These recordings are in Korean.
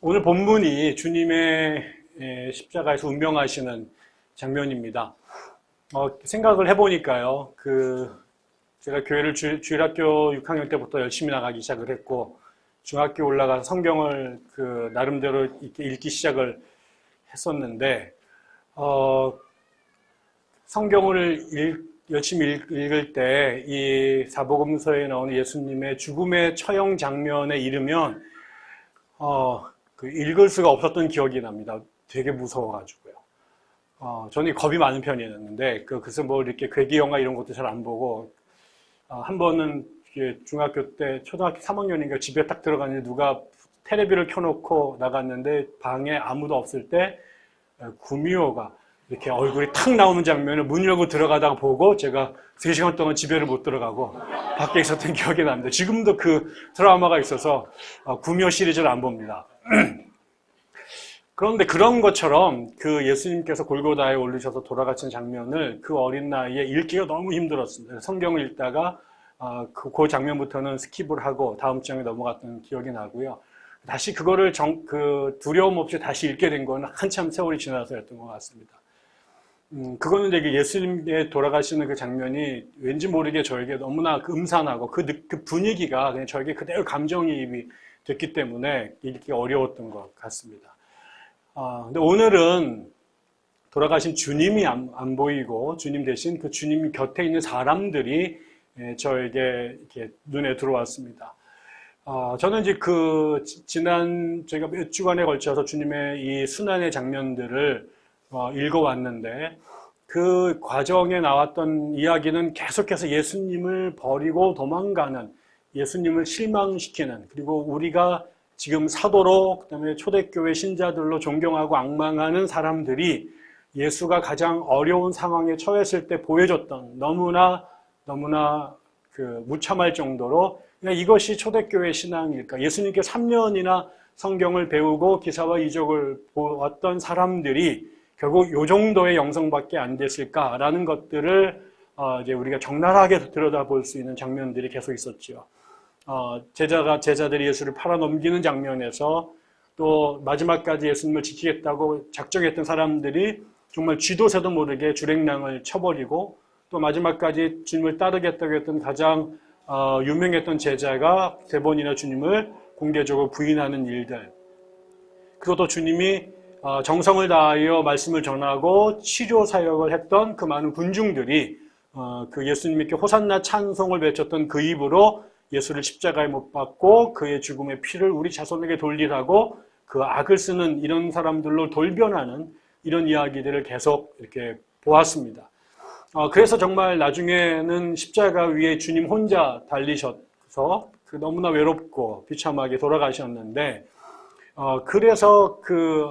오늘 본문이 주님의 십자가에서 운명하시는 장면입니다. 생각을 해보니까요, 제가 교회를 주일학교 6학년 때부터 열심히 나가기 시작을 했고, 중학교 올라가서 성경을 나름대로 읽기 시작을 했었는데, 성경을 열심히 읽을 때 이 사복음서에 나오는 예수님의 죽음의 처형 장면에 이르면 읽을 수가 없었던 기억이 납니다. 되게 무서워가지고요. 저는 겁이 많은 편이었는데 그래서 뭐 이렇게 괴기 영화 이런 것도 잘 안 보고 한 번은 중학교 때 초등학교 3학년인가 집에 딱 들어갔는데 누가 테레비를 켜놓고 나갔는데 방에 아무도 없을 때 구미호가 이렇게 얼굴이 탁 나오는 장면을 문 열고 들어가다가 보고 제가 3시간 동안 집에를 못 들어가고 밖에 있었던 기억이 납니다. 지금도 그 트라우마가 있어서 구미호 시리즈를 안 봅니다. 그런데 그런 것처럼 예수님께서 골고다에 올리셔서 돌아가신 장면을 그 어린 나이에 읽기가 너무 힘들었습니다. 성경을 읽다가 그 장면부터는 스킵을 하고 다음 장에 넘어갔던 기억이 나고요. 다시 그거를 두려움 없이 다시 읽게 된 건 한참 세월이 지나서였던 것 같습니다. 그거는 이제 예수님의 돌아가시는 그 장면이 왠지 모르게 저에게 너무나 음산하고 그 분위기가 그냥 저에게 그대로 감정이입이 됐기 때문에 읽기가 어려웠던 것 같습니다. 근데 오늘은 돌아가신 주님이 안 보이고 주님 대신 그 주님 곁에 있는 사람들이 저에게 이렇게 눈에 들어왔습니다. 저는 이제 저희가 몇 주간에 걸쳐서 주님의 이 순환의 장면들을 읽어왔는데 그 과정에 나왔던 이야기는 계속해서 예수님을 버리고 도망가는, 예수님을 실망시키는, 그리고 우리가 지금 사도로 그다음에 초대교회 신자들로 존경하고 앙망하는 사람들이 예수가 가장 어려운 상황에 처했을 때 보여줬던 너무나 무참할 정도로 그냥 이것이 초대교회 신앙일까? 예수님께 3년이나 성경을 배우고 기사와 이적을 보았던 사람들이 결국 이 정도의 영성밖에 안 됐을까라는 것들을 이제 우리가 적나라하게 들여다볼 수 있는 장면들이 계속 있었죠. 제자들이 예수를 팔아넘기는 장면에서 또 마지막까지 예수님을 지키겠다고 작정했던 사람들이 정말 쥐도 새도 모르게 주랭랑을 쳐버리고 또 마지막까지 주님을 따르겠다고 했던 가장 유명했던 제자가 3번이나 주님을 공개적으로 부인하는 일들, 그리고 또 주님이 정성을 다하여 말씀을 전하고 치료 사역을 했던 그 많은 군중들이 그 예수님께 호산나 찬송을 외쳤던 그 입으로 예수를 십자가에 못 박고 그의 죽음의 피를 우리 자손에게 돌리라고 그 악을 쓰는 이런 사람들로 돌변하는 이런 이야기들을 계속 이렇게 보았습니다. 그래서 정말 나중에는 십자가 위에 주님 혼자 달리셔서 너무나 외롭고 비참하게 돌아가셨는데 그래서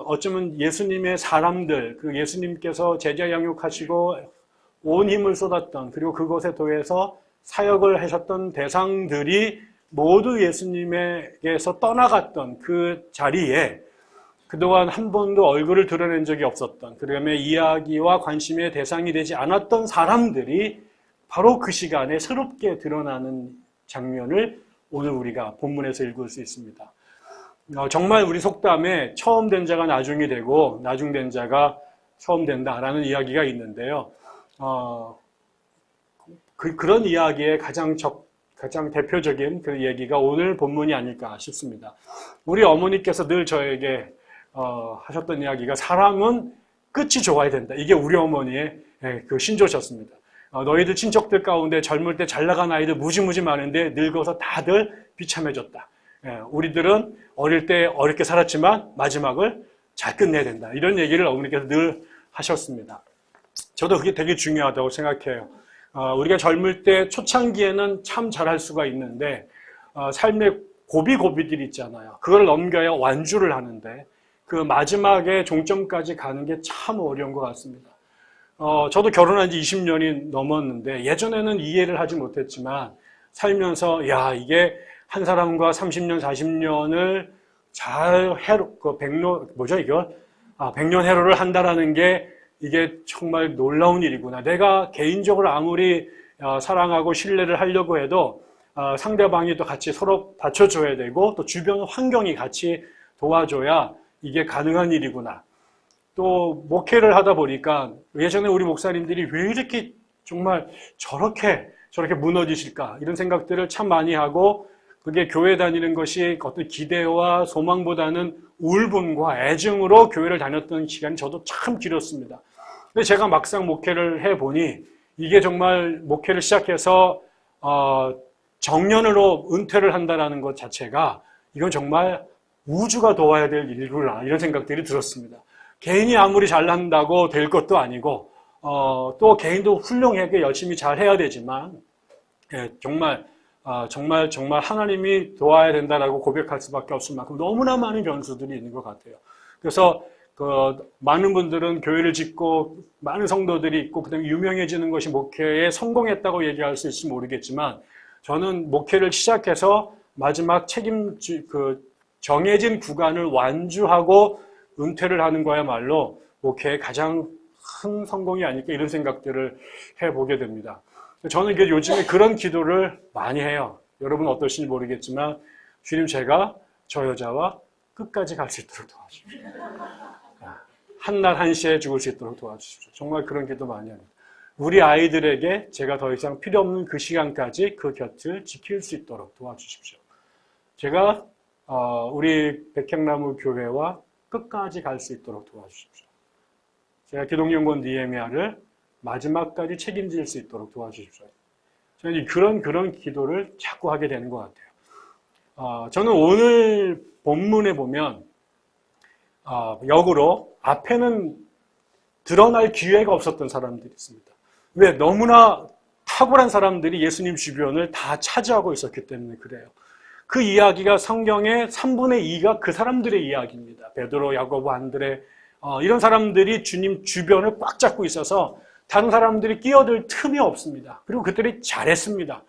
어쩌면 예수님의 사람들, 예수님께서 제자 양육하시고 온 힘을 쏟았던, 그리고 그것에 더해서 사역을 하셨던 대상들이 모두 예수님에게서 떠나갔던 그 자리에 그동안 한 번도 얼굴을 드러낸 적이 없었던, 그다음에 이야기와 관심의 대상이 되지 않았던 사람들이 바로 그 시간에 새롭게 드러나는 장면을 오늘 우리가 본문에서 읽을 수 있습니다. 정말 우리 속담에 처음 된 자가 나중이 되고 나중 된 자가 처음 된다라는 이야기가 있는데요. 그런 이야기의 가장 대표적인 그 얘기가 오늘 본문이 아닐까 싶습니다. 우리 어머니께서 늘 저에게 하셨던 이야기가 사람은 끝이 좋아야 된다. 이게 우리 어머니의 그 신조셨습니다. 너희들 친척들 가운데 젊을 때 잘 나간 아이들 무지무지 많은데 늙어서 다들 비참해졌다. 우리들은 어릴 때 어렵게 살았지만 마지막을 잘 끝내야 된다. 이런 얘기를 어머니께서 늘 하셨습니다. 저도 그게 되게 중요하다고 생각해요. 우리가 젊을 때 초창기에는 참 잘할 수가 있는데 삶의 고비들이 있잖아요. 그걸 넘겨야 완주를 하는데 그 마지막에 종점까지 가는 게 참 어려운 것 같습니다. 저도 결혼한 지 20년이 넘었는데 예전에는 이해를 하지 못했지만 살면서 이게 한 사람과 30년, 40년을 잘 백년 해로를 한다라는 게 이게 정말 놀라운 일이구나. 내가 개인적으로 아무리 사랑하고 신뢰를 하려고 해도 상대방이 또 같이 서로 받쳐줘야 되고 또 주변 환경이 같이 도와줘야 이게 가능한 일이구나. 또 목회를 하다 보니까 예전에 우리 목사님들이 왜 이렇게 정말 저렇게 무너지실까 이런 생각들을 참 많이 하고 그게 교회 다니는 것이 어떤 기대와 소망보다는 울분과 애증으로 교회를 다녔던 시간이 저도 참 길었습니다. 근데 제가 막상 목회를 해보니 이게 정말 목회를 시작해서 정년으로 은퇴를 한다는 것 자체가 이건 정말 우주가 도와야 될 일이구나 이런 생각들이 들었습니다. 개인이 아무리 잘한다고 될 것도 아니고 또 개인도 훌륭하게 열심히 잘 해야 되지만 정말 하나님이 도와야 된다라고 고백할 수밖에 없을 만큼 너무나 많은 변수들이 있는 것 같아요. 그래서 많은 분들은 교회를 짓고 많은 성도들이 있고 그다음에 유명해지는 것이 목회에 성공했다고 얘기할 수 있을지 모르겠지만 저는 목회를 시작해서 마지막 정해진 구간을 완주하고 은퇴를 하는 거야말로 목회의 가장 큰 성공이 아닐까 이런 생각들을 해보게 됩니다. 저는 요즘에 그런 기도를 많이 해요. 여러분 어떠신지 모르겠지만 주님 제가 저 여자와 끝까지 갈 수 있도록 도와주십시오. 한낮 한시에 죽을 수 있도록 도와주십시오. 정말 그런 기도 많이 합니다. 우리 아이들에게 제가 더 이상 필요 없는 그 시간까지 그 곁을 지킬 수 있도록 도와주십시오. 제가 우리 백향나무 교회와 끝까지 갈 수 있도록 도와주십시오. 제가 기독연구원 니에미아를 마지막까지 책임질 수 있도록 도와주십시오. 저는 그런 기도를 자꾸 하게 되는 것 같아요. 저는 오늘 본문에 보면 역으로 앞에는 드러날 기회가 없었던 사람들이 있습니다. 왜? 너무나 탁월한 사람들이 예수님 주변을 다 차지하고 있었기 때문에 그래요. 그 이야기가 성경의 3분의 2가 그 사람들의 이야기입니다. 베드로, 야고보, 안드레 이런 사람들이 주님 주변을 꽉 잡고 있어서 다른 사람들이 끼어들 틈이 없습니다. 그리고 그들이 잘했습니다.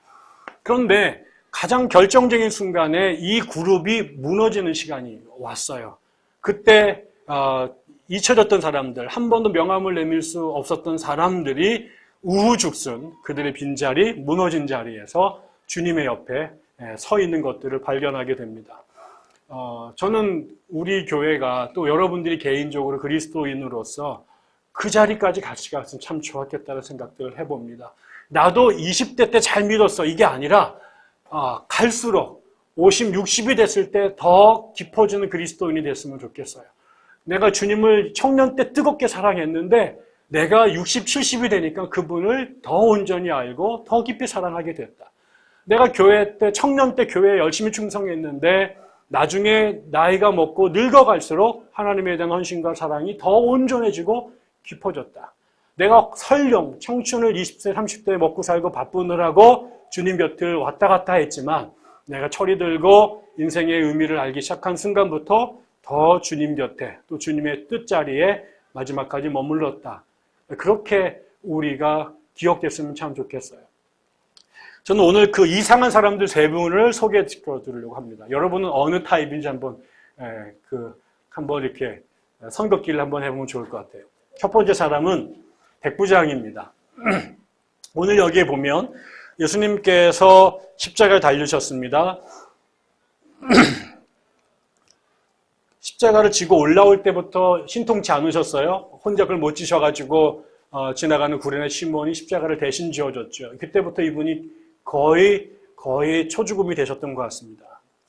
그런데 가장 결정적인 순간에 이 그룹이 무너지는 시간이 왔어요. 그때 잊혀졌던 사람들, 한 번도 명함을 내밀 수 없었던 사람들이 우후죽순 그들의 빈자리, 무너진 자리에서 주님의 옆에 서 있는 것들을 발견하게 됩니다. 저는 우리 교회가 또 여러분들이 개인적으로 그리스도인으로서 그 자리까지 같이 갔으면 참 좋았겠다는 생각들을 해봅니다. 나도 20대 때 잘 믿었어 이게 아니라 갈수록 50, 60이 됐을 때 더 깊어지는 그리스도인이 됐으면 좋겠어요. 내가 주님을 청년 때 뜨겁게 사랑했는데 내가 60, 70이 되니까 그분을 더 온전히 알고 더 깊이 사랑하게 됐다. 내가 교회 때 청년 때 교회에 열심히 충성했는데 나중에 나이가 먹고 늙어갈수록 하나님에 대한 헌신과 사랑이 더 온전해지고 깊어졌다. 내가 설령 청춘을 20세, 30대에 먹고 살고 바쁘느라고 주님 곁을 왔다 갔다 했지만 내가 철이 들고 인생의 의미를 알기 시작한 순간부터 더 주님 곁에 또 주님의 뜻자리에 마지막까지 머물렀다. 그렇게 우리가 기억됐으면 참 좋겠어요. 저는 오늘 그 이상한 사람들 세 분을 소개시켜 드리려고 합니다. 여러분은 어느 타입인지 한번 이렇게 선긋기를 한번 해보면 좋을 것 같아요. 첫 번째 사람은 백부장입니다. 오늘 여기에 보면 예수님께서 십자가를 달리셨습니다. 십자가를 지고 올라올 때부터 신통치 않으셨어요. 혼자 그걸 못 지셔가지고 지나가는 구레네 시몬이 십자가를 대신 지어줬죠. 그때부터 이분이 거의 초죽음이 되셨던 것 같습니다.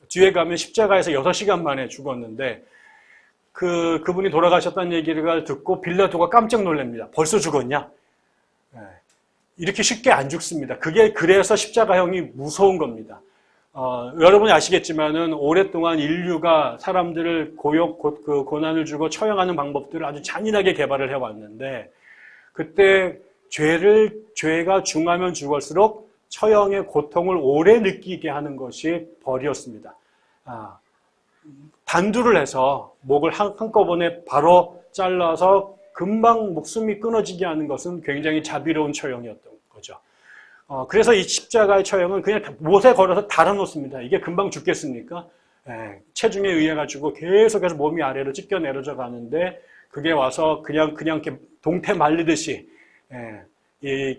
뒤에 가면 십자가에서 6시간 만에 죽었는데 그분이 돌아가셨다는 얘기를 듣고 빌라도가 깜짝 놀랍니다. 벌써 죽었냐? 이렇게 쉽게 안 죽습니다. 그래서 십자가형이 무서운 겁니다. 여러분이 아시겠지만은 오랫동안 인류가 사람들을 고난을 주고 처형하는 방법들을 아주 잔인하게 개발을 해왔는데 그때 죄가 중하면 죽을수록 처형의 고통을 오래 느끼게 하는 것이 벌이었습니다. 단두를 해서 목을 한꺼번에 바로 잘라서 금방 목숨이 끊어지게 하는 것은 굉장히 자비로운 처형이었던 거죠. 그래서 이 십자가의 처형은 그냥 못에 걸어서 달아놓습니다. 이게 금방 죽겠습니까? 체중에 의해 가지고 계속해서 몸이 아래로 찢겨 내려져 가는데 그게 와서 그냥 이렇게 동태 말리듯이 이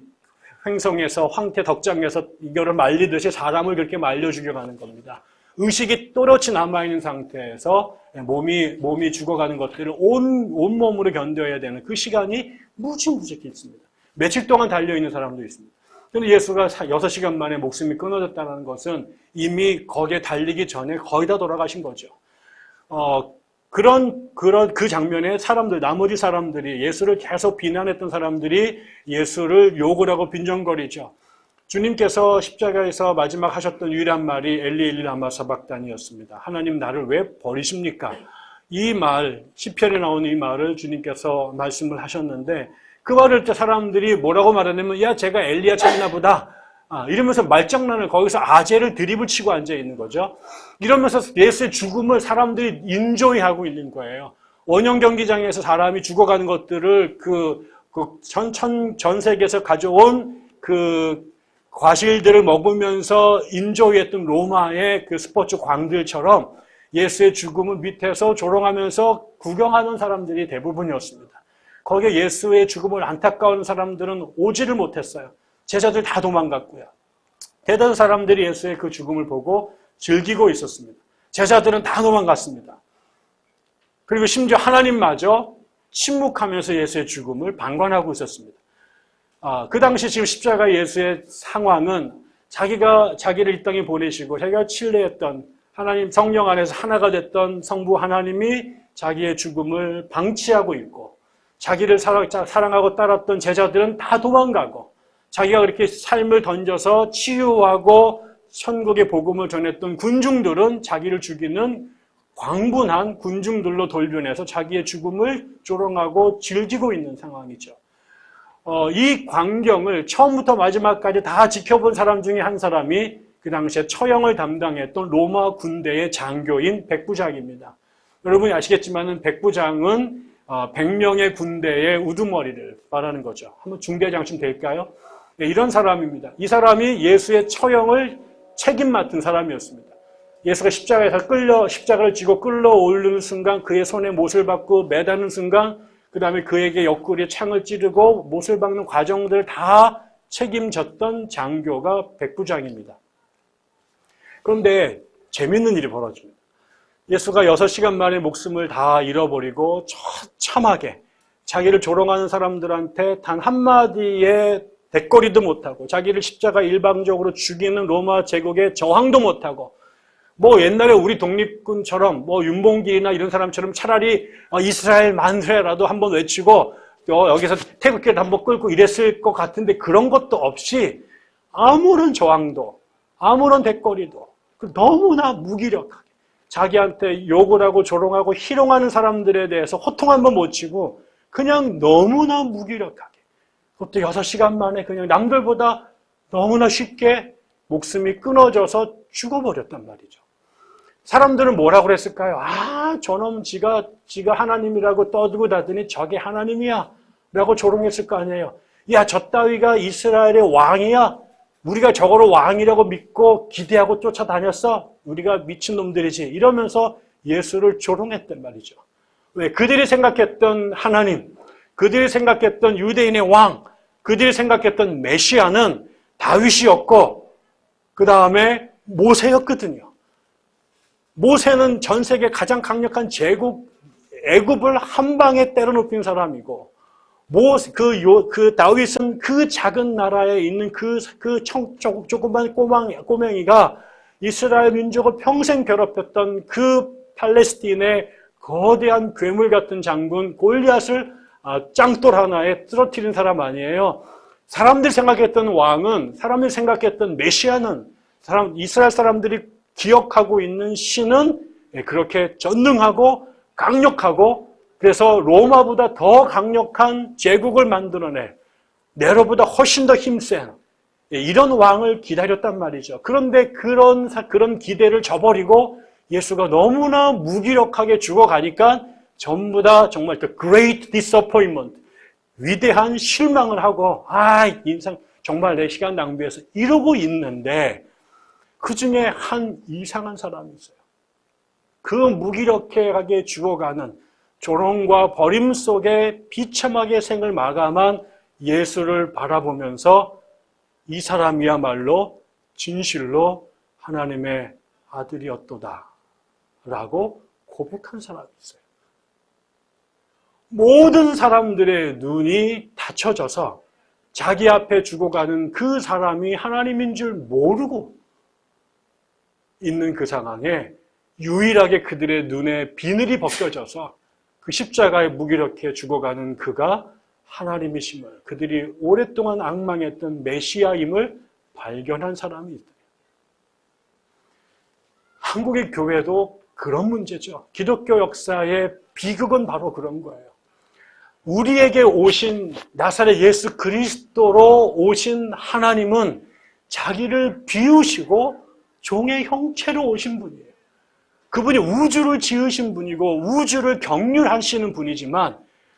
횡성에서 황태 덕장에서 이거를 말리듯이 사람을 그렇게 말려 죽여가는 겁니다. 의식이 또렷이 남아있는 상태에서 몸이 죽어가는 것들을 온몸으로 견뎌야 되는 그 시간이 무지무지하게 있습니다. 며칠 동안 달려있는 사람도 있습니다. 그런데 예수가 6시간 만에 목숨이 끊어졌다는 것은 이미 거기에 달리기 전에 거의 다 돌아가신 거죠. 그 장면에 나머지 사람들이, 예수를 계속 비난했던 사람들이 예수를 욕을 하고 빈정거리죠. 주님께서 십자가에서 마지막 하셨던 유일한 말이 엘리 엘리 라마 사박단이었습니다. 하나님 나를 왜 버리십니까? 이 말, 시편에 나오는 이 말을 주님께서 말씀을 하셨는데, 그 말을 때 사람들이 뭐라고 말하냐면, 야, 제가 엘리야 찾나 보다. 이러면서 말장난을, 거기서 아재를 드립을 치고 앉아 있는 거죠. 이러면서 예수의 죽음을 사람들이 인조이하고 있는 거예요. 원형 경기장에서 사람이 죽어가는 것들을 전 세계에서 가져온 과실들을 먹으면서 인조이했던 로마의 그 스포츠 광들처럼 예수의 죽음을 밑에서 조롱하면서 구경하는 사람들이 대부분이었습니다. 거기에 예수의 죽음을 안타까워하는 사람들은 오지를 못했어요. 제자들 다 도망갔고요. 대다수 사람들이 예수의 그 죽음을 보고 즐기고 있었습니다. 제자들은 다 도망갔습니다. 그리고 심지어 하나님마저 침묵하면서 예수의 죽음을 방관하고 있었습니다. 그 당시 지금 십자가 예수의 상황은 자기를 이 땅에 보내시고 자기가 신뢰했던 하나님 성령 안에서 하나가 됐던 성부 하나님이 자기의 죽음을 방치하고 있고, 자기를 사랑하고 따랐던 제자들은 다 도망가고, 자기가 그렇게 삶을 던져서 치유하고 천국의 복음을 전했던 군중들은 자기를 죽이는 광분한 군중들로 돌변해서 자기의 죽음을 조롱하고 즐기고 있는 상황이죠. 이 광경을 처음부터 마지막까지 다 지켜본 사람 중에 한 사람이 그 당시에 처형을 담당했던 로마 군대의 장교인 백부장입니다. 여러분이 아시겠지만 백부장은 100명의 군대의 우두머리를 말하는 거죠. 한번 중대장쯤 될까요? 네, 이런 사람입니다. 이 사람이 예수의 처형을 책임 맡은 사람이었습니다. 예수가 십자가를 지고 끌어올리는 순간 그의 손에 못을 박고 매다는 순간, 그 다음에 그에게 옆구리에 창을 찌르고 못을 박는 과정들을 다 책임졌던 장교가 백부장입니다. 그런데 재밌는 일이 벌어집니다. 예수가 6시간 만에 목숨을 다 잃어버리고 처참하게 자기를 조롱하는 사람들한테 단 한마디의 대거리도 못하고, 자기를 십자가 일방적으로 죽이는 로마 제국에 저항도 못하고, 옛날에 우리 독립군처럼 윤봉길이나 이런 사람처럼 차라리 이스라엘 만세라도 한번 외치고 여기서 태극기를 한번 끌고 이랬을 것 같은데, 그런 것도 없이 아무런 저항도 아무런 대거리도 너무나 무기력하게 자기한테 욕을 하고 조롱하고 희롱하는 사람들에 대해서 호통 한번 못 치고 그냥 너무나 무기력하게, 그것도 6시간 만에 그냥 남들보다 너무나 쉽게 목숨이 끊어져서 죽어버렸단 말이죠. 사람들은 뭐라고 그랬을까요? 저놈 지가 하나님이라고 떠들고 다더니 저게 하나님이야 라고 조롱했을 거 아니에요. 야, 저 따위가 이스라엘의 왕이야? 우리가 저거를 왕이라고 믿고 기대하고 쫓아다녔어? 우리가 미친놈들이지. 이러면서 예수를 조롱했단 말이죠. 왜? 그들이 생각했던 하나님, 그들이 생각했던 유대인의 왕, 그들이 생각했던 메시아는 다윗이었고 그 다음에 모세였거든요. 모세는 전 세계 가장 강력한 제국 애굽을 한 방에 때려눕힌 사람이고, 다윗은 그 작은 나라에 있는 조그만 꼬맹이가 이스라엘 민족을 평생 괴롭혔던 그 팔레스틴의 거대한 괴물 같은 장군 골리앗을 짱돌 하나에 쓰러뜨린 사람 아니에요. 사람들이 생각했던 왕은, 사람들이 생각했던 메시아는, 이스라엘 사람들이 기억하고 있는 신은 그렇게 전능하고 강력하고, 그래서 로마보다 더 강력한 제국을 만들어낼, 네로보다 훨씬 더 힘센 이런 왕을 기다렸단 말이죠. 그런데 그런 기대를 저버리고 예수가 너무나 무기력하게 죽어가니까 전부 다 정말 the great disappointment, 위대한 실망을 하고, 인생 정말 내 시간 낭비해서 이러고 있는데, 그 중에 한 이상한 사람이 있어요. 그 무기력하게 죽어가는 조롱과 버림 속에 비참하게 생을 마감한 예수를 바라보면서 이 사람이야말로 진실로 하나님의 아들이었도다 라고 고백한 사람이 있어요. 모든 사람들의 눈이 닫혀져서 자기 앞에 죽어가는 그 사람이 하나님인 줄 모르고 있는 그 상황에 유일하게 그들의 눈에 비늘이 벗겨져서 그 십자가에 무기력해 죽어가는 그가 하나님이심을, 그들이 오랫동안 앙망했던 메시아임을 발견한 사람이 있다. 한국의 교회도 그런 문제죠. 기독교 역사의 비극은 바로 그런 거예요. 우리에게 오신 나사렛 예수 그리스도로 오신 하나님은 자기를 비우시고 종의 형체로 오신 분이에요. 그분이 우주를 지으신 분이고 우주를 경륜하시는 분이지만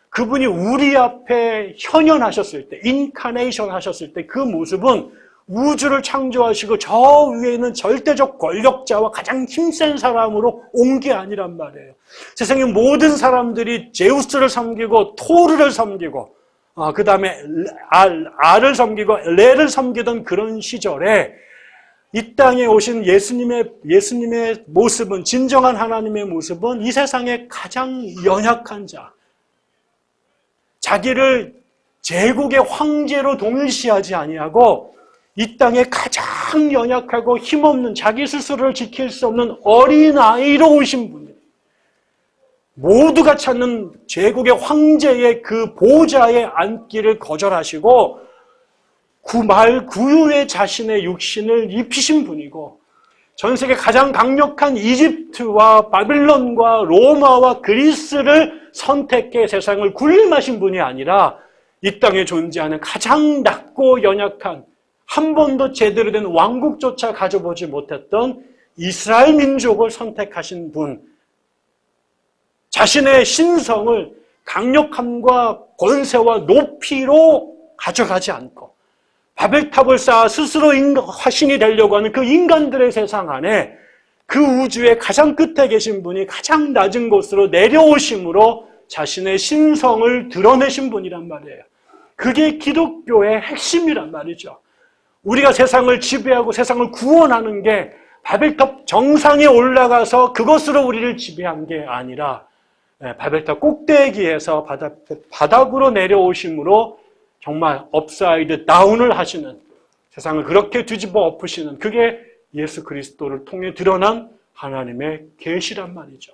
그분이 우리 앞에 현현하셨을 때, 인카네이션 하셨을 때 그 모습은 우주를 창조하시고 저 위에 있는 절대적 권력자와 가장 힘센 사람으로 온 게 아니란 말이에요. 세상의 모든 사람들이 제우스를 섬기고 토르를 섬기고 그 다음에 알을 섬기고 레를 섬기던 그런 시절에 이 땅에 오신 예수님의 모습은, 진정한 하나님의 모습은 이 세상의 가장 연약한 자, 자기를 제국의 황제로 동일시하지 아니하고 이 땅에 가장 연약하고 힘없는, 자기 스스로를 지킬 수 없는 어린아이로 오신 분이에요. 모두가 찾는 제국의 황제의 그 보좌에 앉기를 거절하시고 구유의 자신의 육신을 입히신 분이고, 전 세계 가장 강력한 이집트와 바빌론과 로마와 그리스를 선택해 세상을 군림하신 분이 아니라 이 땅에 존재하는 가장 낮고 연약한, 한 번도 제대로 된 왕국조차 가져보지 못했던 이스라엘 민족을 선택하신 분, 자신의 신성을 강력함과 권세와 높이로 가져가지 않고 바벨탑을 쌓아 스스로 화신이 되려고 하는 그 인간들의 세상 안에 그 우주의 가장 끝에 계신 분이 가장 낮은 곳으로 내려오심으로 자신의 신성을 드러내신 분이란 말이에요. 그게 기독교의 핵심이란 말이죠. 우리가 세상을 지배하고 세상을 구원하는 게 바벨탑 정상에 올라가서 그것으로 우리를 지배한 게 아니라 바벨탑 꼭대기에서 바닥으로 내려오심으로 정말 업사이드 다운을 하시는, 세상을 그렇게 뒤집어 엎으시는, 그게 예수 그리스도를 통해 드러난 하나님의 계시란 말이죠.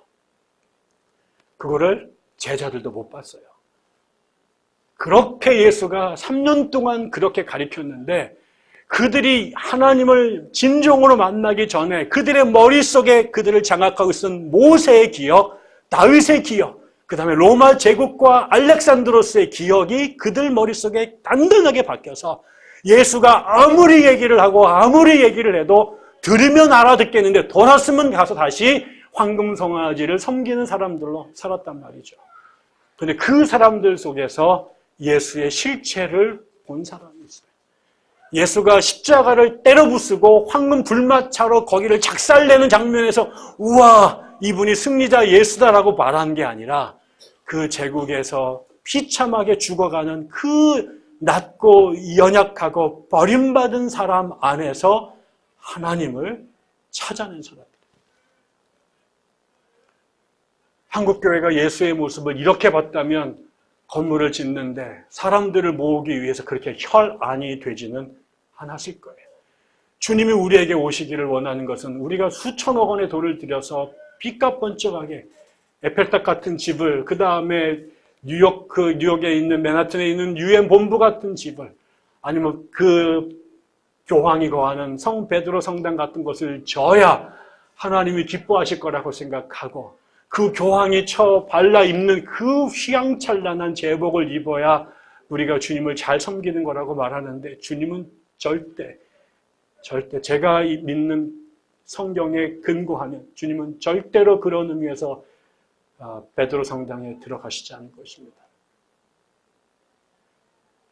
그거를 제자들도 못 봤어요. 그렇게 예수가 3년 동안 그렇게 가르쳤는데 그들이 하나님을 진정으로 만나기 전에 그들의 머릿속에 그들을 장악하고 있었던 모세의 기억, 다윗의 기억, 그 다음에 로마 제국과 알렉산드로스의 기억이 그들 머릿속에 단단하게 박혀서 예수가 아무리 얘기를 하고 아무리 얘기를 해도 들으면 알아듣겠는데 돌았으면 가서 다시 황금송아지를 섬기는 사람들로 살았단 말이죠. 그런데 그 사람들 속에서 예수의 실체를 본 사람이 있어요. 예수가 십자가를 때려 부수고 황금 불마차로 거기를 작살내는 장면에서 우와, 이분이 승리자 예수다라고 말한 게 아니라 그 제국에서 비참하게 죽어가는 그 낮고 연약하고 버림받은 사람 안에서 하나님을 찾아낸 사람입니다. 한국교회가 예수의 모습을 이렇게 봤다면 건물을 짓는데 사람들을 모으기 위해서 그렇게 혈안이 되지는 않았을 거예요. 주님이 우리에게 오시기를 원하는 것은 우리가 수천억 원의 돈을 들여서 빚값 번쩍하게 에펠탑 같은 집을, 그 다음에 뉴욕에 있는 맨하튼에 있는 유엔 본부 같은 집을, 아니면 그 교황이 거하는 성 베드로 성당 같은 것을 져야 하나님이 기뻐하실 거라고 생각하고 그 교황이 발라 입는 그 휘황찬란한 제복을 입어야 우리가 주님을 잘 섬기는 거라고 말하는데 주님은 절대 제가 믿는 성경에 근거하면 주님은 절대로 그런 의미에서 베드로 성당에 들어가시지 않을 것입니다.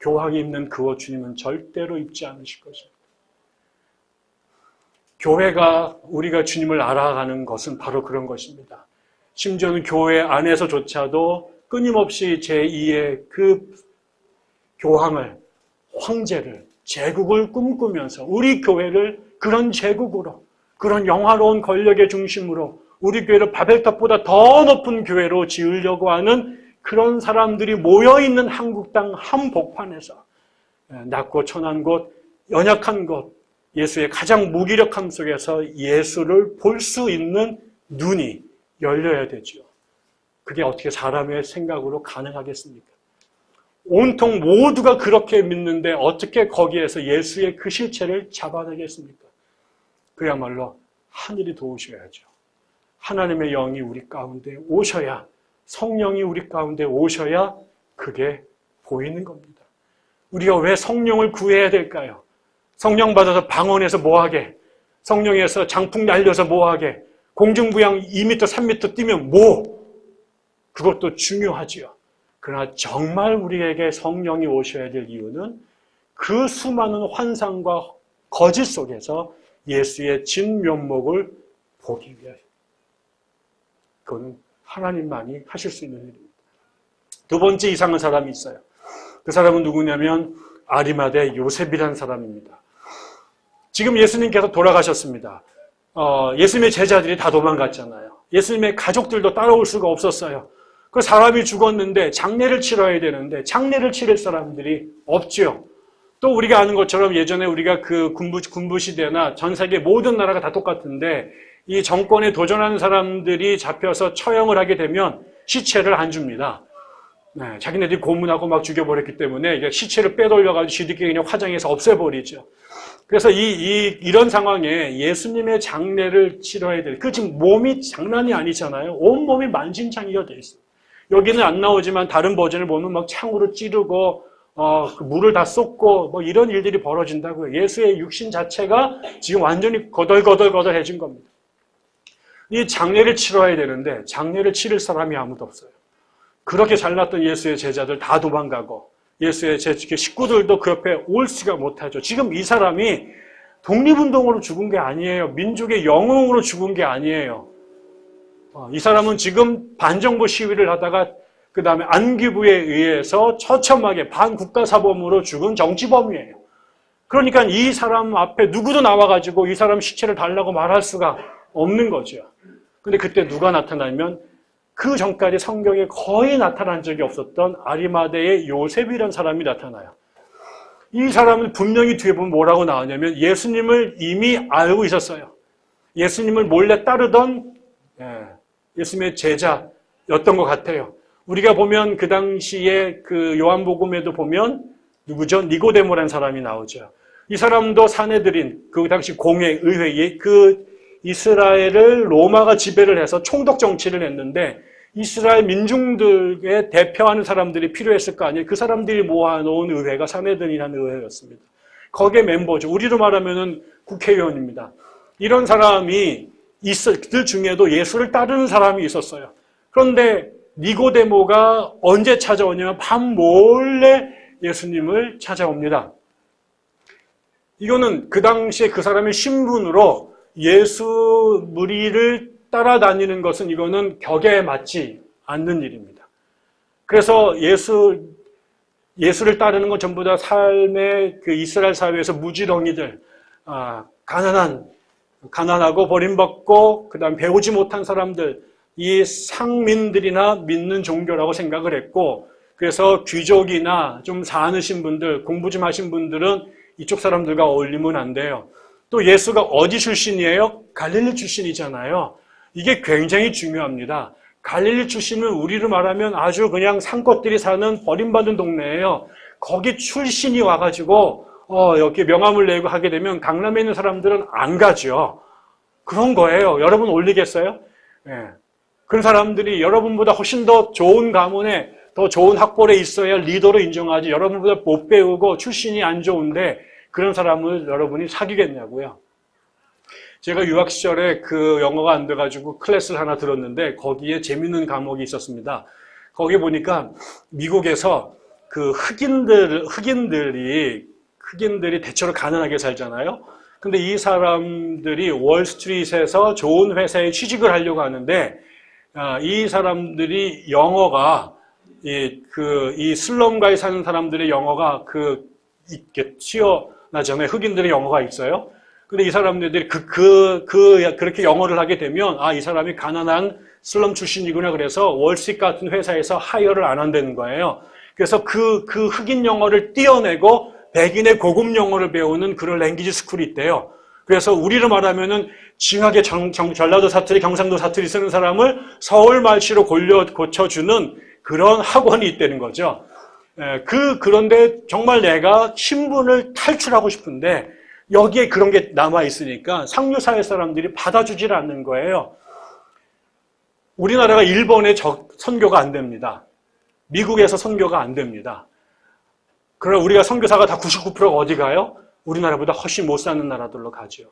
교황이 입는 그 옷 주님은 절대로 입지 않으실 것입니다. 교회가 우리가 주님을 알아가는 것은 바로 그런 것입니다. 심지어는 교회 안에서조차도 끊임없이 제2의 그 교황을, 황제를 제국을 꿈꾸면서 우리 교회를 그런 제국으로, 그런 영화로운 권력의 중심으로 우리 교회를 바벨탑보다 더 높은 교회로 지으려고 하는 그런 사람들이 모여있는 한국 땅 한복판에서 낮고 천한 곳, 연약한 곳, 예수의 가장 무기력함 속에서 예수를 볼 수 있는 눈이 열려야 되죠. 그게 어떻게 사람의 생각으로 가능하겠습니까? 온통 모두가 그렇게 믿는데 어떻게 거기에서 예수의 그 실체를 잡아내겠습니까? 그야말로 하늘이 도우셔야죠. 하나님의 영이 우리 가운데 오셔야, 성령이 우리 가운데 오셔야 그게 보이는 겁니다. 우리가 왜 성령을 구해야 될까요? 성령 받아서 방언에서 뭐하게? 성령에서 장풍 날려서 뭐하게? 공중부양 2m, 3m 뛰면 뭐? 그것도 중요하지요. 그러나 정말 우리에게 성령이 오셔야 될 이유는 그 수많은 환상과 거짓 속에서 예수의 진면목을 보기 위하여. 그건 하나님만이 하실 수 있는 일입니다. 두 번째 이상한 사람이 있어요. 그 사람은 누구냐면 아리마대 요셉이라는 사람입니다. 지금 예수님께서 돌아가셨습니다. 예수님의 제자들이 다 도망갔잖아요. 예수님의 가족들도 따라올 수가 없었어요. 그 사람이 죽었는데 장례를 치러야 되는데 장례를 치를 사람들이 없죠. 또 우리가 아는 것처럼 예전에 우리가 그 군부 시대나 전 세계 모든 나라가 다 똑같은데 이 정권에 도전하는 사람들이 잡혀서 처형을 하게 되면 시체를 안 줍니다. 네, 자기네들이 고문하고 막 죽여버렸기 때문에 시체를 빼돌려가지고 지들끼리 그냥 화장해서 없애버리죠. 그래서 이런 상황에 예수님의 장례를 치러야 될, 그 지금 몸이 장난이 아니잖아요. 온몸이 만신창이가 돼 있어요. 여기는 안 나오지만 다른 버전을 보면 막 창으로 찌르고, 그 물을 다 쏟고, 뭐 이런 일들이 벌어진다고요. 예수의 육신 자체가 지금 완전히 거덜거덜해진 겁니다. 이 장례를 치러야 되는데, 장례를 치를 사람이 아무도 없어요. 그렇게 잘났던 예수의 제자들 다 도망가고, 예수의 식구들도 그 옆에 올 수가 못하죠. 지금 이 사람이 독립운동으로 죽은 게 아니에요. 민족의 영웅으로 죽은 게 아니에요. 이 사람은 지금 반정부 시위를 하다가 그 다음에 안기부에 의해서 처참하게 반국가사범으로 죽은 정치범이에요. 그러니까 이 사람 앞에 누구도 나와가지고 이 사람 시체를 달라고 말할 수가 없는 거죠. 근데 그때 누가 나타나면 그 전까지 성경에 거의 나타난 적이 없었던 아리마대의 요셉이라는 사람이 나타나요. 이 사람은 분명히 뒤에 보면 뭐라고 나오냐면 예수님을 이미 알고 있었어요. 예수님을 몰래 따르던 예수님의 제자였던 것 같아요. 우리가 보면 그 당시에 그 요한복음에도 보면 누구죠? 니고데모라는 사람이 나오죠. 이 사람도 사내들인 그 당시 공회, 의회, 그 이스라엘을 로마가 지배를 해서 총독 정치를 했는데 이스라엘 민중들의 대표하는 사람들이 필요했을 거 아니에요. 그 사람들이 모아놓은 의회가 사내들이라는 의회였습니다. 거기에 멤버죠. 우리로 말하면은 국회의원입니다. 이런 사람이 그 중에도 예수를 따르는 사람이 있었어요. 그런데 니고데모가 언제 찾아오냐면 밤 몰래 예수님을 찾아옵니다. 이거는 그 당시에 그 사람의 신분으로 예수 무리를 따라다니는 것은 이거는 격에 맞지 않는 일입니다. 그래서 예수를 따르는 건 전부 다 삶의 그 이스라엘 사회에서 무지렁이들, 가난하고 버림받고 그다음 배우지 못한 사람들, 이 상민들이나 믿는 종교라고 생각을 했고, 그래서 귀족이나 좀 사느신 분들, 공부 좀 하신 분들은 이쪽 사람들과 어울리면 안 돼요. 또 예수가 어디 출신이에요? 갈릴리 출신이잖아요. 이게 굉장히 중요합니다. 갈릴리 출신은 우리로 말하면 아주 그냥 산것들이 사는 버림받은 동네예요. 거기 출신이 와가지고 여기 명함을 내고 하게 되면 강남에 있는 사람들은 안 가죠. 그런 거예요. 여러분 올리겠어요? 네. 그런 사람들이 여러분보다 훨씬 더 좋은 가문에 더 좋은 학벌에 있어야 리더로 인정하지, 여러분보다 못 배우고 출신이 안 좋은데 그런 사람을 여러분이 사귀겠냐고요. 제가 유학 시절에 그 영어가 안 돼가지고 클래스를 하나 들었는데 거기에 재밌는 과목이 있었습니다. 거기 보니까 미국에서 그 흑인들이 대체로 가난하게 살잖아요. 근데 이 사람들이 월스트리트에서 좋은 회사에 취직을 하려고 하는데 이 사람들이 영어가 이 슬럼가에 사는 사람들의 영어가 이렇게 나잖아요. 흑인들의 영어가 있어요. 근데 이 사람들이 그렇게 영어를 하게 되면, 이 사람이 가난한 슬럼 출신이구나. 그래서 월스트리트 같은 회사에서 하이어를 안 한다는 거예요. 그래서 그 흑인 영어를 띄어내고 백인의 고급 영어를 배우는 그런 랭귀지 스쿨이 있대요. 그래서 우리로 말하면은 징하게 전라도 사투리, 경상도 사투리 쓰는 사람을 서울 말씨로 고쳐주는 그런 학원이 있다는 거죠. 그런데 정말 내가 신분을 탈출하고 싶은데 여기에 그런 게 남아있으니까 상류사회 사람들이 받아주질 않는 거예요. 우리나라가 일본에 선교가 안 됩니다. 미국에서 선교가 안 됩니다. 그럼 우리가 선교사가 다 99%가 어디 가요? 우리나라보다 훨씬 못 사는 나라들로 가죠.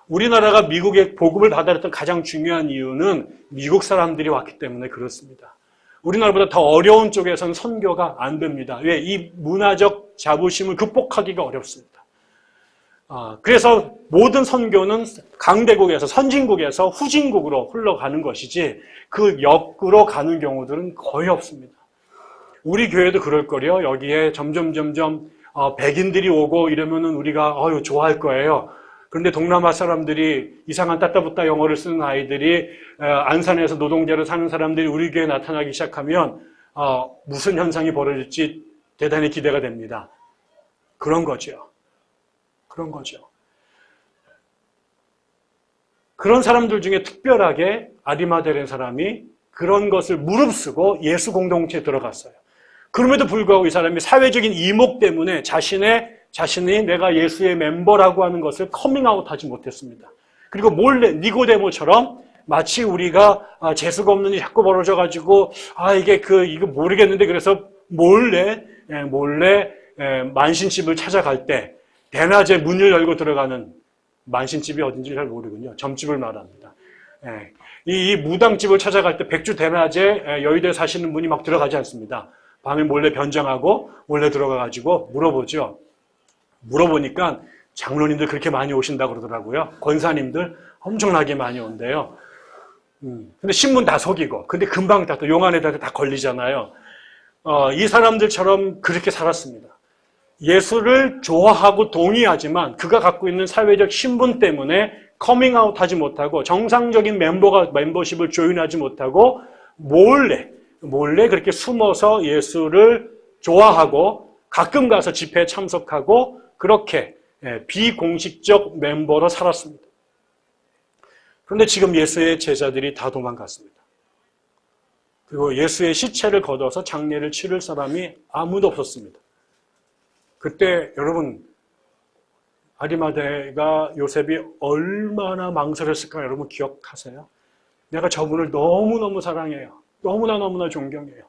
우리나라가 미국에 복음을 받아들였던 가장 중요한 이유는 미국 사람들이 왔기 때문에 그렇습니다. 우리나라보다 더 어려운 쪽에서는 선교가 안 됩니다. 왜? 이 문화적 자부심을 극복하기가 어렵습니다. 그래서 모든 선교는 강대국에서, 선진국에서 후진국으로 흘러가는 것이지 그 역으로 가는 경우들은 거의 없습니다. 우리 교회도 그럴 거요. 여기에 점점 백인들이 오고 이러면은 우리가 좋아할 거예요. 그런데 동남아 사람들이 이상한 따따붙다 영어를 쓰는 아이들이 안산에서 노동자로 사는 사람들이 우리 교회에 나타나기 시작하면 무슨 현상이 벌어질지 대단히 기대가 됩니다. 그런 거죠. 그런 사람들 중에 특별하게 아리마다라는 사람이 그런 것을 무릅쓰고 예수 공동체에 들어갔어요. 그럼에도 불구하고 이 사람이 사회적인 이목 때문에 자신이 내가 예수의 멤버라고 하는 것을 커밍아웃하지 못했습니다. 그리고 몰래 니고데모처럼 마치 우리가 재수가 없는 일이 자꾸 벌어져가지고 이거 모르겠는데 그래서 몰래 만신집을 찾아갈 때 대낮에 문을 열고 들어가는 만신집이 어딘지 잘 모르군요. 점집을 말합니다. 이 무당집을 찾아갈 때 백주 대낮에 여의도에 사시는 분이 막 들어가지 않습니다. 밤에 몰래 변장하고 몰래 들어가가지고 물어보죠. 물어보니까 장로님들 그렇게 많이 오신다고 그러더라고요. 권사님들 엄청나게 많이 온대요. 근데 신문 다 속이고, 근데 금방 다 또 용안에다 다 걸리잖아요. 이 사람들처럼 그렇게 살았습니다. 예수를 좋아하고 동의하지만 그가 갖고 있는 사회적 신분 때문에 커밍아웃 하지 못하고 정상적인 멤버십을 조인하지 못하고 몰래 그렇게 숨어서 예수를 좋아하고 가끔 가서 집회에 참석하고 그렇게 비공식적 멤버로 살았습니다. 그런데 지금 예수의 제자들이 다 도망갔습니다. 그리고 예수의 시체를 걷어서 장례를 치를 사람이 아무도 없었습니다. 그때 여러분 아리마다가 요셉이 얼마나 망설였을까 여러분 기억하세요? 내가 저분을 너무너무 사랑해요. 너무나 존경해요.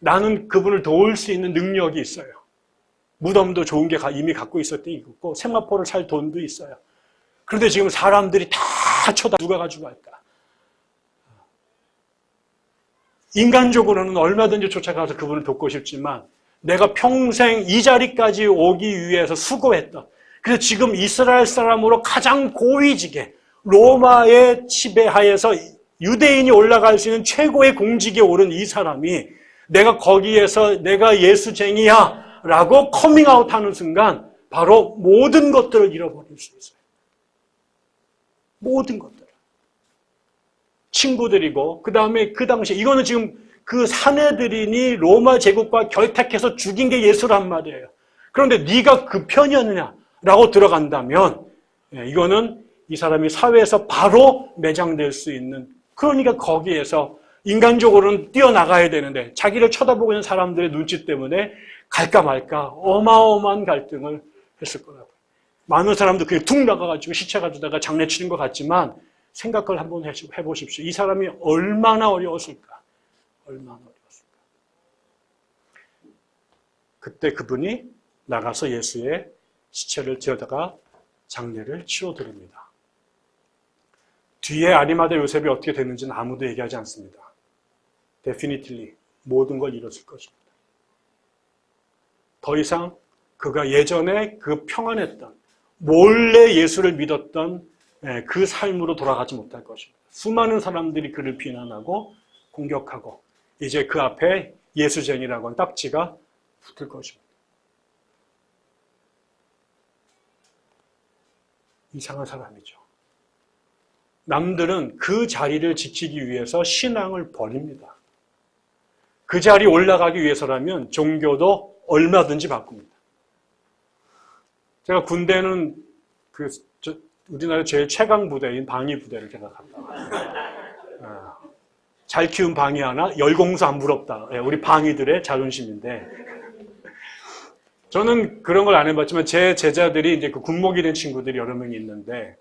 나는 그분을 도울 수 있는 능력이 있어요. 무덤도 좋은 게 이미 갖고 있었던 있고 세마포를 살 돈도 있어요. 그런데 지금 사람들이 다 누가 가지고 갈까? 인간적으로는 얼마든지 쫓아가서 그분을 돕고 싶지만 내가 평생 이 자리까지 오기 위해서 수고했던, 그래서 지금 이스라엘 사람으로 가장 고위직에 로마의 지배하에서 유대인이 올라갈 수 있는 최고의 공직에 오른 이 사람이 내가 거기에서 내가 예수쟁이야 라고 커밍아웃 하는 순간 바로 모든 것들을 잃어버릴 수 있어요. 모든 것들. 친구들이고 그 다음에 그 당시에 이거는 지금 그 사내들이니 로마 제국과 결탁해서 죽인 게 예수란 말이에요. 그런데 네가 그 편이었느냐라고 들어간다면 이거는 이 사람이 사회에서 바로 매장될 수 있는, 그러니까 거기에서 인간적으로는 뛰어나가야 되는데 자기를 쳐다보고 있는 사람들의 눈치 때문에 갈까 말까 어마어마한 갈등을 했을 거라고요. 많은 사람도 그게 툭 나가가지고 시체 가져다가 장례치는 것 같지만 생각을 한번 해보십시오. 이 사람이 얼마나 어려웠을까? 얼마나 어려웠을까? 그때 그분이 나가서 예수의 시체를 지어다가 장례를 치러드립니다. 뒤에 아리마다 요셉이 어떻게 됐는지는 아무도 얘기하지 않습니다. Definitely 모든 걸 이뤘을 것입니다. 더 이상 그가 예전에 그 평안했던, 몰래 예수를 믿었던 그 삶으로 돌아가지 못할 것입니다. 수많은 사람들이 그를 비난하고 공격하고 이제 그 앞에 예수쟁이라고 하는 딱지가 붙을 것입니다. 이상한 사람이죠. 남들은 그 자리를 지키기 위해서 신앙을 버립니다. 그 자리에 올라가기 위해서라면 종교도 얼마든지 바꿉니다. 제가 군대는 우리나라 제일 최강 부대인 방위 부대를 제가 갔다 왔어요. 잘 키운 방위 하나, 열공수 안 부럽다. 우리 방위들의 자존심인데. 저는 그런 걸 안 해봤지만 제 제자들이 이제 그 군목이 된 친구들이 여러 명이 있는데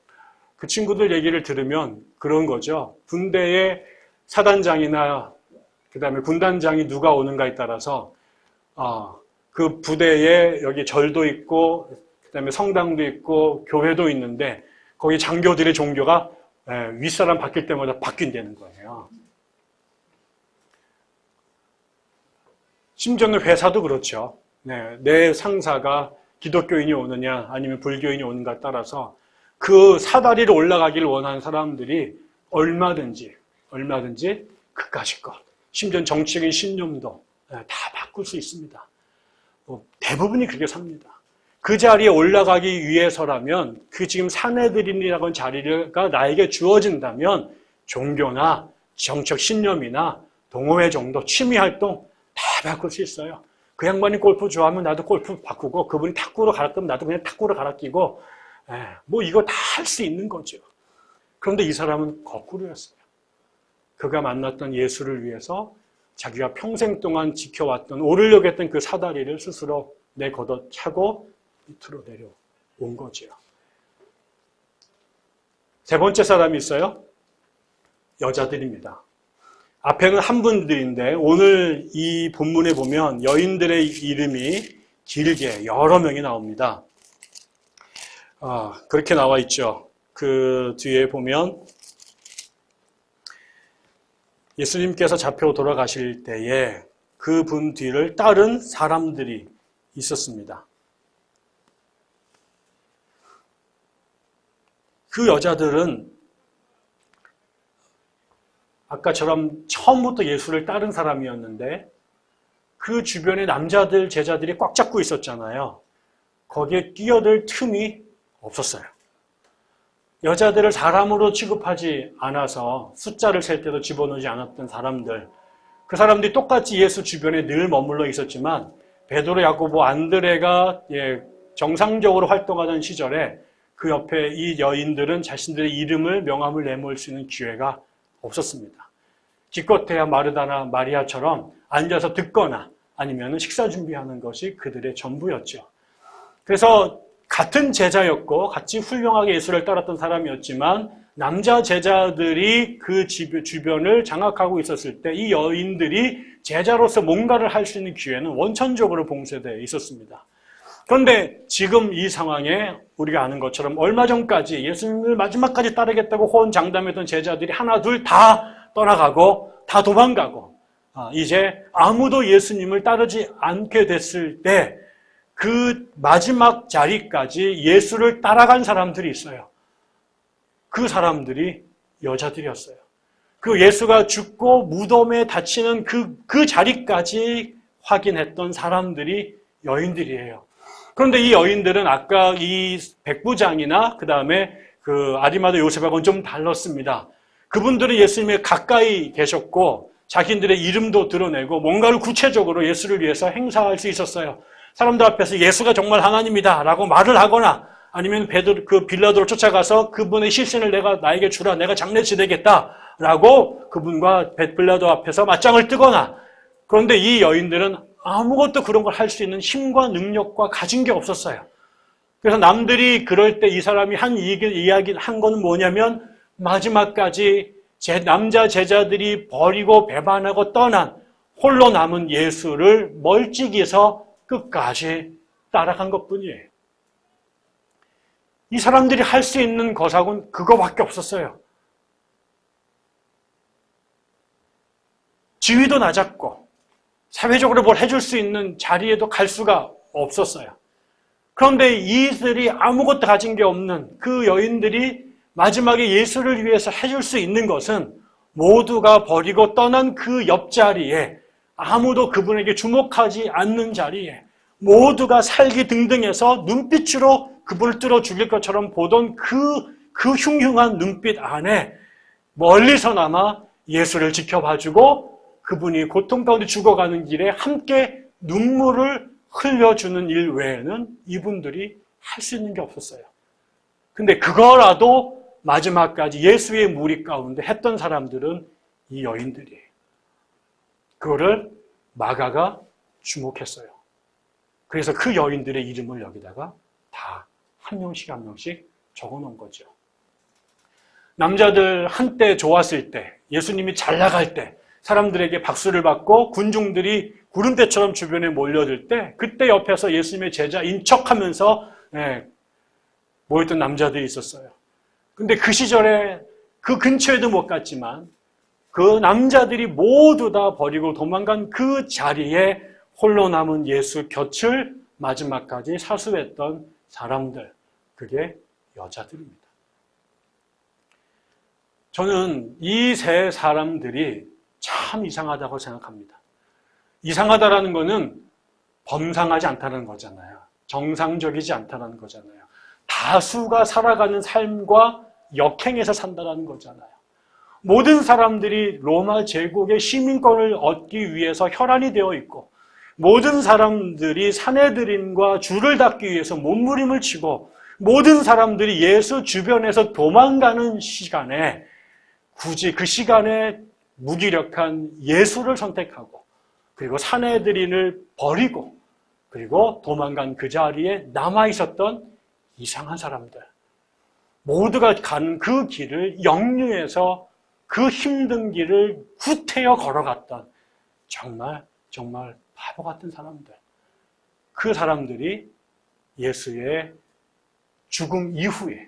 그 친구들 얘기를 들으면 그런 거죠. 군대에 사단장이나 그다음에 군단장이 누가 오는가에 따라서 그 부대에 여기 절도 있고 그다음에 성당도 있고 교회도 있는데 거기 장교들의 종교가 윗사람 바뀔 때마다 바뀐다는 거예요. 심지어는 회사도 그렇죠. 내 상사가 기독교인이 오느냐 아니면 불교인이 오는가에 따라서 그 사다리를 올라가기를 원하는 사람들이 얼마든지 그까짓 것, 심지어 정치적인 신념도 다 바꿀 수 있습니다. 대부분이 그렇게 삽니다. 그 자리에 올라가기 위해서라면 그 지금 사내들인이라고 하는 자리가 나에게 주어진다면 종교나 정책 신념이나 동호회 정도 취미활동 다 바꿀 수 있어요. 그 양반이 골프 좋아하면 나도 골프 바꾸고 그분이 탁구로 갈아 끼면 나도 그냥 탁구로 갈아 끼고 뭐 이거 다 할 수 있는 거죠. 그런데 이 사람은 거꾸로였어요. 그가 만났던 예수를 위해서 자기가 평생 동안 지켜왔던 오르려고 했던 그 사다리를 스스로 걷어차고 밑으로 내려온 거죠. 세 번째 사람이 있어요. 여자들입니다. 앞에는 한 분들인데 오늘 이 본문에 보면 여인들의 이름이 길게 여러 명이 나옵니다. 그렇게 나와 있죠. 그 뒤에 보면 예수님께서 잡혀 돌아가실 때에 그분 뒤를 따른 사람들이 있었습니다. 그 여자들은 아까처럼 처음부터 예수를 따른 사람이었는데 그 주변에 남자들, 제자들이 꽉 잡고 있었잖아요. 거기에 끼어들 틈이 없었어요. 여자들을 사람으로 취급하지 않아서 숫자를 셀 때도 집어넣지 않았던 사람들, 그 사람들이 똑같이 예수 주변에 늘 머물러 있었지만 베드로, 야고보, 안드레가 정상적으로 활동하던 시절에 그 옆에 이 여인들은 자신들의 이름을 명함을 내몰 수 있는 기회가 없었습니다. 기껏해야 마르다나 마리아처럼 앉아서 듣거나 아니면 식사 준비하는 것이 그들의 전부였죠. 그래서 같은 제자였고 같이 훌륭하게 예수를 따랐던 사람이었지만 남자 제자들이 그 주변을 장악하고 있었을 때 이 여인들이 제자로서 뭔가를 할 수 있는 기회는 원천적으로 봉쇄되어 있었습니다. 그런데 지금 이 상황에 우리가 아는 것처럼 얼마 전까지 예수님을 마지막까지 따르겠다고 호언장담했던 제자들이 하나 둘 다 떠나가고 다 도망가고 이제 아무도 예수님을 따르지 않게 됐을 때 그 마지막 자리까지 예수를 따라간 사람들이 있어요. 그 사람들이 여자들이었어요. 그 예수가 죽고 무덤에 닫히는 그 자리까지 확인했던 사람들이 여인들이에요. 그런데 이 여인들은 아까 이 백부장이나 그 다음에 그 아리마다 요셉하고는 좀 달랐습니다. 그분들은 예수님에 가까이 계셨고 자기들의 이름도 드러내고 뭔가를 구체적으로 예수를 위해서 행사할 수 있었어요. 사람들 앞에서 예수가 정말 하나님이다 라고 말을 하거나 아니면 빌라도를 쫓아가서 그분의 실신을 나에게 주라, 내가 장례치 되겠다 라고 그분과 빌라도 앞에서 맞짱을 뜨거나, 그런데 이 여인들은 아무것도 그런 걸 할 수 있는 힘과 능력과 가진 게 없었어요. 그래서 남들이 그럴 때 이 사람이 이야기 한 거는 뭐냐면 마지막까지 남자 제자들이 버리고 배반하고 떠난 홀로 남은 예수를 멀찍이서 끝까지 따라간 것뿐이에요. 이 사람들이 할 수 있는 것하고는 그거밖에 없었어요. 지위도 낮았고 사회적으로 뭘 해줄 수 있는 자리에도 갈 수가 없었어요. 그런데 이들이 아무것도 가진 게 없는 그 여인들이 마지막에 예수를 위해서 해줄 수 있는 것은 모두가 버리고 떠난 그 옆자리에, 아무도 그분에게 주목하지 않는 자리에 모두가 살기 등등해서 눈빛으로 그분을 뚫어 죽일 것처럼 보던 그 흉흉한 눈빛 안에 멀리서나마 예수를 지켜봐주고 그분이 고통 가운데 죽어가는 길에 함께 눈물을 흘려주는 일 외에는 이분들이 할 수 있는 게 없었어요. 근데 그거라도 마지막까지 예수의 무리 가운데 했던 사람들은 이 여인들이에요. 그거를 마가가 주목했어요. 그래서 그 여인들의 이름을 여기다가 다 한 명씩 한 명씩 적어놓은 거죠. 남자들 한때 좋았을 때, 예수님이 잘 나갈 때, 사람들에게 박수를 받고 군중들이 구름대처럼 주변에 몰려들 때, 그때 옆에서 예수님의 제자인 척하면서 모였던 남자들이 있었어요. 근데 그 시절에 그 근처에도 못 갔지만 그 남자들이 모두 다 버리고 도망간 그 자리에 홀로 남은 예수 곁을 마지막까지 사수했던 사람들, 그게 여자들입니다. 저는 이 세 사람들이 참 이상하다고 생각합니다. 이상하다라는 거는 범상하지 않다는 거잖아요. 정상적이지 않다는 거잖아요. 다수가 살아가는 삶과 역행해서 산다는 거잖아요. 모든 사람들이 로마 제국의 시민권을 얻기 위해서 혈안이 되어 있고, 모든 사람들이 사내들인과 줄을 닦기 위해서 몸부림을 치고, 모든 사람들이 예수 주변에서 도망가는 시간에 굳이 그 시간에 무기력한 예수를 선택하고, 그리고 사내들인을 버리고, 그리고 도망간 그 자리에 남아있었던 이상한 사람들, 모두가 가는 그 길을 역류해서 그 힘든 길을 후퇴어 걸어갔던 정말 바보 같은 사람들, 그 사람들이 예수의 죽음 이후에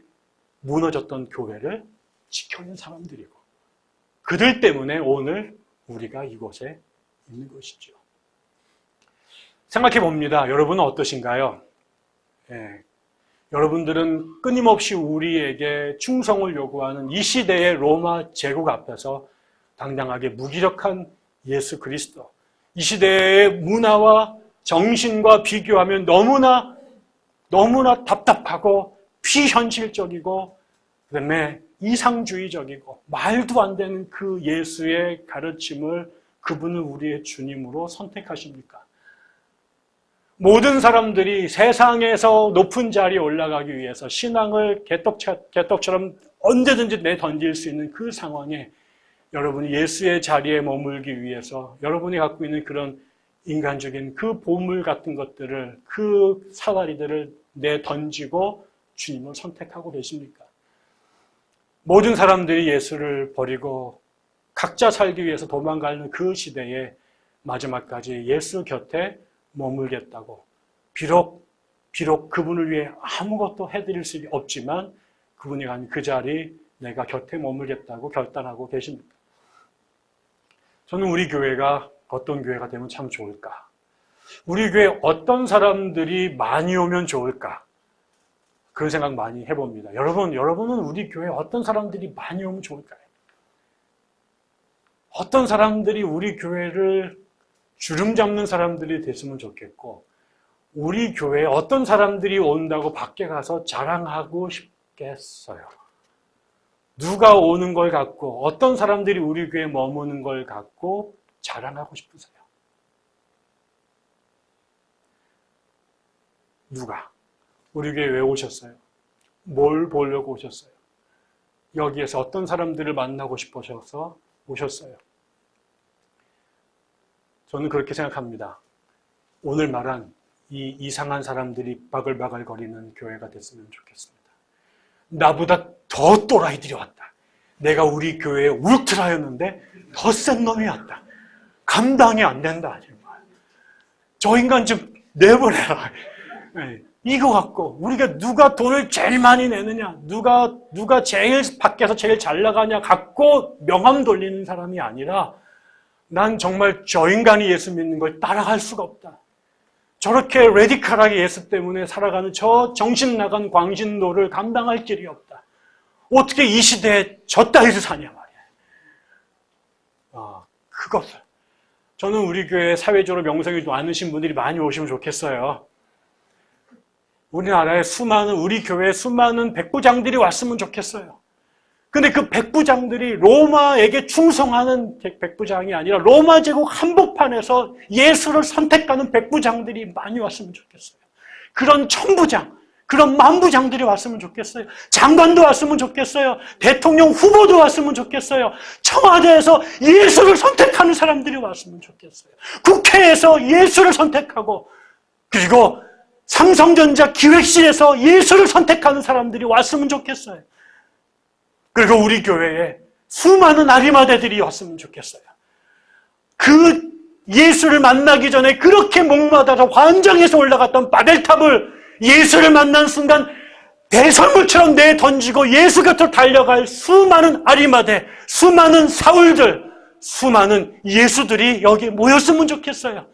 무너졌던 교회를 지켜낸 사람들이고, 그들 때문에 오늘 우리가 이곳에 있는 것이죠. 생각해 봅니다. 여러분은 어떠신가요? 여러분들은 끊임없이 우리에게 충성을 요구하는 이 시대의 로마 제국 앞에서 당당하게 무기력한 예수 그리스도, 이 시대의 문화와 정신과 비교하면 너무나 답답하고 비현실적이고, 그다음에 이상주의적이고 말도 안 되는 그 예수의 가르침을 그분을 우리의 주님으로 선택하십니까? 모든 사람들이 세상에서 높은 자리에 올라가기 위해서 신앙을 개떡처럼 언제든지 내던질 수 있는 그 상황에 여러분이 예수의 자리에 머물기 위해서 여러분이 갖고 있는 그런 인간적인 그 보물 같은 것들을, 그 사다리들을 내던지고 주님을 선택하고 계십니까? 모든 사람들이 예수를 버리고 각자 살기 위해서 도망가는 그 시대에 마지막까지 예수 곁에 머물겠다고, 비록 그분을 위해 아무것도 해드릴 수 없지만 그분이 간 그 자리 내가 곁에 머물겠다고 결단하고 계십니까? 저는 우리 교회가 어떤 교회가 되면 참 좋을까? 우리 교회에 어떤 사람들이 많이 오면 좋을까? 그런 생각 많이 해봅니다. 여러분은 우리 교회에 어떤 사람들이 많이 오면 좋을까요? 어떤 사람들이 우리 교회를 주름 잡는 사람들이 됐으면 좋겠고, 우리 교회에 어떤 사람들이 온다고 밖에 가서 자랑하고 싶겠어요? 누가 오는 걸 갖고, 어떤 사람들이 우리 교회에 머무는 걸 갖고 자랑하고 싶으세요? 누가? 우리 교회에 왜 오셨어요? 뭘 보려고 오셨어요? 여기에서 어떤 사람들을 만나고 싶으셔서 오셨어요? 저는 그렇게 생각합니다. 오늘 말한 이 이상한 사람들이 바글바글 거리는 교회가 됐으면 좋겠습니다. 나보다 더 또라이들이 왔다. 내가 우리 교회에 울트라였는데 더 센 놈이 왔다. 감당이 안 된다. 정말. 저 인간 좀 내보내라. 이거 갖고 우리가 누가 돈을 제일 많이 내느냐, 누가 제일 밖에서 제일 잘 나가냐 갖고 명함 돌리는 사람이 아니라, 난 정말 저 인간이 예수 믿는 걸 따라갈 수가 없다. 저렇게 레디컬하게 예수 때문에 살아가는 저 정신 나간 광신도를 감당할 길이 없다. 어떻게 이 시대에 저 따위로 사냐 말이야. 그것을. 저는 우리 교회 사회적으로 명성이 많으신 분들이 많이 오시면 좋겠어요. 우리나라에 우리 교회에 수많은 백부장들이 왔으면 좋겠어요. 근데 그 백부장들이 로마에게 충성하는 백부장이 아니라 로마 제국 한복판에서 예수를 선택하는 백부장들이 많이 왔으면 좋겠어요. 그런 천부장, 그런 만부장들이 왔으면 좋겠어요. 장관도 왔으면 좋겠어요. 대통령 후보도 왔으면 좋겠어요. 청와대에서 예수를 선택하는 사람들이 왔으면 좋겠어요. 국회에서 예수를 선택하고, 그리고 삼성전자 기획실에서 예수를 선택하는 사람들이 왔으면 좋겠어요. 그리고 우리 교회에 수많은 아리마대들이 왔으면 좋겠어요. 그 예수를 만나기 전에 그렇게 목마다서 환장해서 올라갔던 바벨탑을 예수를 만난 순간 대설물처럼 내던지고 예수 곁으로 달려갈 수많은 아리마대, 수많은 사울들, 수많은 예수들이 여기에 모였으면 좋겠어요.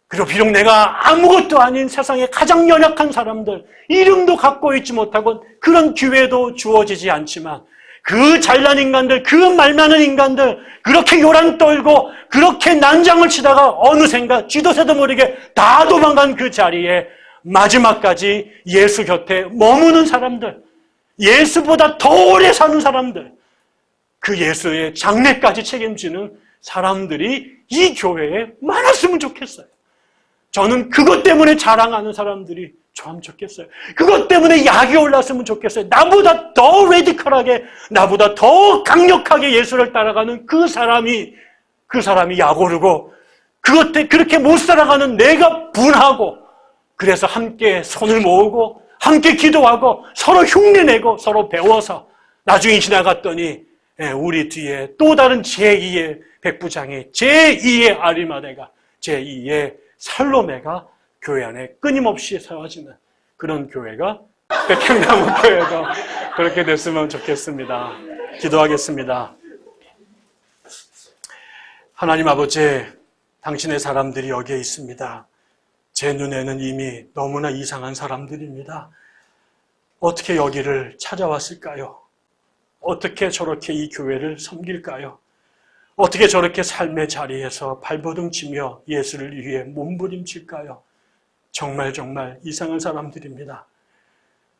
그리고 비록 내가 아무것도 아닌 세상에 가장 연약한 사람들, 이름도 갖고 있지 못하고 그런 기회도 주어지지 않지만 그 잘난 인간들, 그 말 많은 인간들, 그렇게 요란 떨고 그렇게 난장을 치다가 어느샌가 쥐도 새도 모르게 다 도망간 그 자리에 마지막까지 예수 곁에 머무는 사람들, 예수보다 더 오래 사는 사람들, 그 예수의 장례까지 책임지는 사람들이 이 교회에 많았으면 좋겠어요. 저는 그것 때문에 자랑하는 사람들이 참 좋겠어요. 그것 때문에 약이 올랐으면 좋겠어요. 나보다 더 레디컬하게, 나보다 더 강력하게 예수를 따라가는 그 사람이 약 오르고, 그렇게 못 살아가는 내가 분하고, 그래서 함께 손을 모으고, 함께 기도하고, 서로 흉내내고, 서로 배워서, 나중에 지나갔더니, 우리 뒤에 또 다른 제2의 백부장이, 제2의 아리마대가, 제2의 살로메가 교회 안에 끊임없이 세워지는 그런 교회가 백향나무 교회가 그렇게 됐으면 좋겠습니다. 기도하겠습니다. 하나님 아버지, 당신의 사람들이 여기에 있습니다. 제 눈에는 이미 너무나 이상한 사람들입니다. 어떻게 여기를 찾아왔을까요? 어떻게 저렇게 이 교회를 섬길까요? 어떻게 저렇게 삶의 자리에서 발버둥치며 예수를 위해 몸부림칠까요? 정말 이상한 사람들입니다.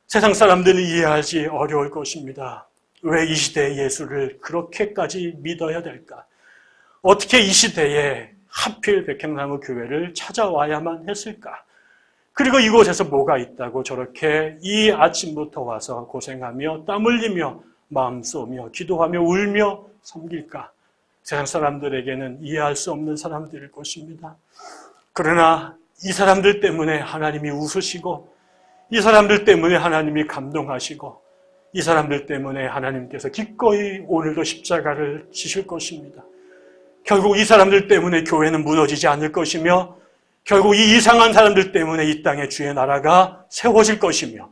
세상 사람들은 이해하기 어려울 것입니다. 왜 이 시대에 예수를 그렇게까지 믿어야 될까? 어떻게 이 시대에 하필 백향나무 교회를 찾아와야만 했을까? 그리고 이곳에서 뭐가 있다고 저렇게 이 아침부터 와서 고생하며 땀 흘리며 마음 쏘며 기도하며 울며 섬길까? 세상 사람들에게는 이해할 수 없는 사람들일 것입니다. 그러나 이 사람들 때문에 하나님이 웃으시고, 이 사람들 때문에 하나님이 감동하시고, 이 사람들 때문에 하나님께서 기꺼이 오늘도 십자가를 지실 것입니다. 결국 이 사람들 때문에 교회는 무너지지 않을 것이며, 결국 이 이상한 사람들 때문에 이 땅에 주의 나라가 세워질 것이며,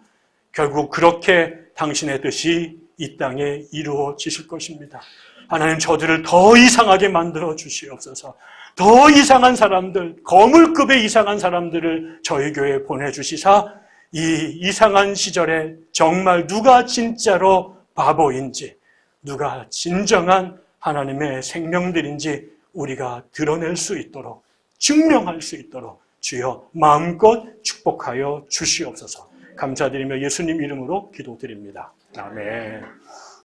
결국 그렇게 당신의 뜻이 이 땅에 이루어지실 것입니다. 하나님, 저들을 더 이상하게 만들어 주시옵소서. 더 이상한 사람들, 거물급의 이상한 사람들을 저희 교회에 보내주시사 이 이상한 시절에 정말 누가 진짜로 바보인지, 누가 진정한 하나님의 생명들인지 우리가 드러낼 수 있도록, 증명할 수 있도록 주여 마음껏 축복하여 주시옵소서. 감사드리며 예수님 이름으로 기도드립니다. 아멘.